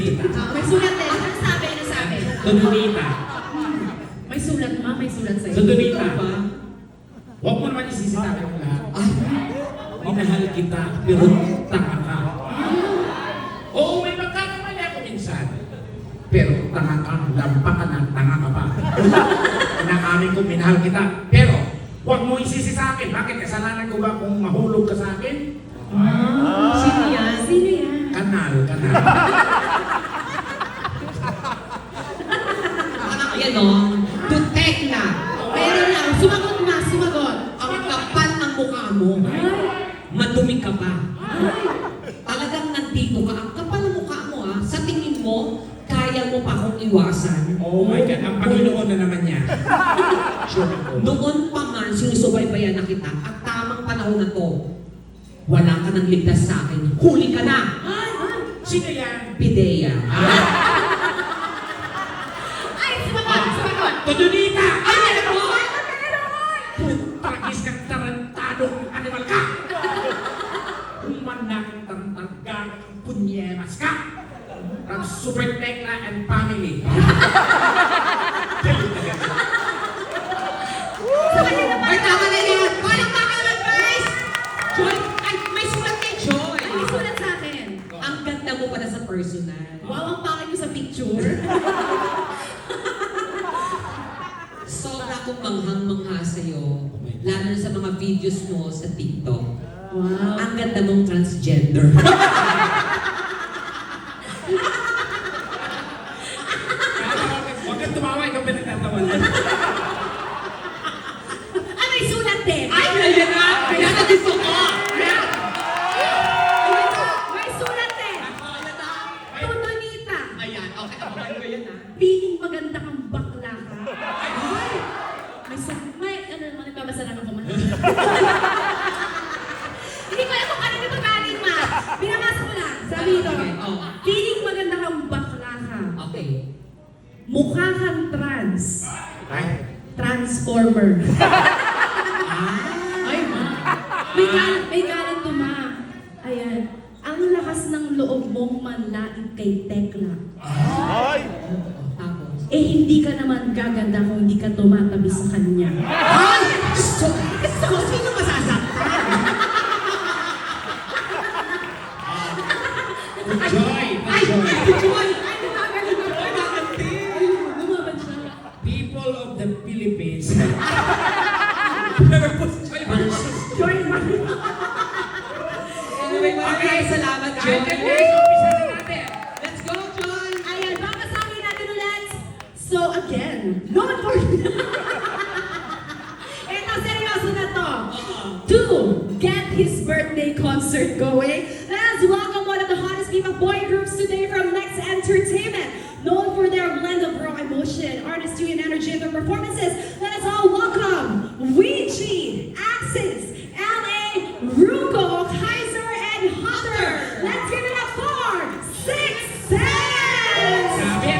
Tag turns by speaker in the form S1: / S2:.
S1: May sulat din. Ano sabi? Ano sabi?
S2: Tudunita.
S1: May sulat ma? May sulat sa'yo.
S2: Tudunita. Huwag mo naman isisitabi ang lahat. Minahal kita, pero tanga ka. Oo, may magkakamali ako minsan. Pero tanga ka, lampa ka na, tanga ka pa. Inaamin ko, minahal kita. Pero, huwag mo isisi sa akin. Bakit? Kasalanan ko ba kung mahulog ka sa akin?
S1: Sino yan? Sino yan?
S2: Kanal.
S3: Yan o, tutek na. Pero lang, sumagot na, sumagot. Ang kapal ng mukha mo. Madumi ka pa. Talagang nandito ka. Ang kapal ng mukha mo ha. Sa tingin mo, kaya mo pa akong iwasan.
S2: Oh my God, ang Panginoon na naman niya. Sure ako.
S3: Noon pa man, sinusubaybayan na kita. At tamang panahon na to, wala ka nang ligtas sa akin. Huli ka na!
S2: Sino yan?
S3: Pidea.
S1: Ay, sumagot! Sumagot!
S2: Tudunita!
S3: Ay, ano?
S2: Pagis kang tarantadong animal ka! Umanang tantanggang punyeras ka! From Super Tekla and Family.
S1: Sa kanya naman!
S3: Ay, tama na yan! Walang makalat, guys! Joy! Ay, may sulat kay Joy!
S1: May sulat sa akin.
S3: Ang ganda mo pala sa personal.
S1: Wow, ang pangit mo sa picture.
S3: Sobra akong manghang-mangha sa'yo. Lalo na sa mga videos mo sa TikTok.
S1: Wow.
S3: Ang ganda mong transgender.
S2: Huwag kang tumawa, ikaw ba nagtatawanan?
S1: Ah, may sulat din!
S3: Ay, ayan na! Kaya na gusto ko!
S1: May sulat din!
S3: Ayan na!
S1: Tudunita!
S3: Ayan, okay. Abakan ko yan ha.
S1: Piling maganda kang bakla ka. Ay! May ano naman, nagbabasa lang ako man. Hindi ko alam kung ano yung pagkanin ma. Binabasa ko lang. Sabi ito,
S3: Okay, oh.
S1: piling maganda kang bakla ka.
S3: Okay.
S1: Mukha kang trans.
S2: Ay,
S1: Transformer.
S3: Ah!
S1: Ay, ma. May galit to, ma. Ayan. Ang lakas ng loob mong manlaig kay Tekla.
S3: Tapos.
S1: Eh, hindi ka naman gaganda kung hindi ka tumatabi sa kanya.
S3: Ay! So, sino masasaktan?
S2: Joy!
S3: Ay!
S2: Joy!
S3: Joy!
S1: Ay, gumagaling ako.
S3: Joy, nakati!
S1: Gumaban siya.
S2: People of the Philippines.
S1: Joy,
S3: Anyway, maraming salamat, Joy.
S2: Umpisa na natin.
S3: Let's go, Joy!
S1: Ayan, babasahin natin ulit. So again, known for... Ito, seryoso na to. To get his birthday concert going, let's welcome one of the hottest female boy groups today from Next Entertainment. Known for their blend of raw emotion, artistry, and energy in their performances,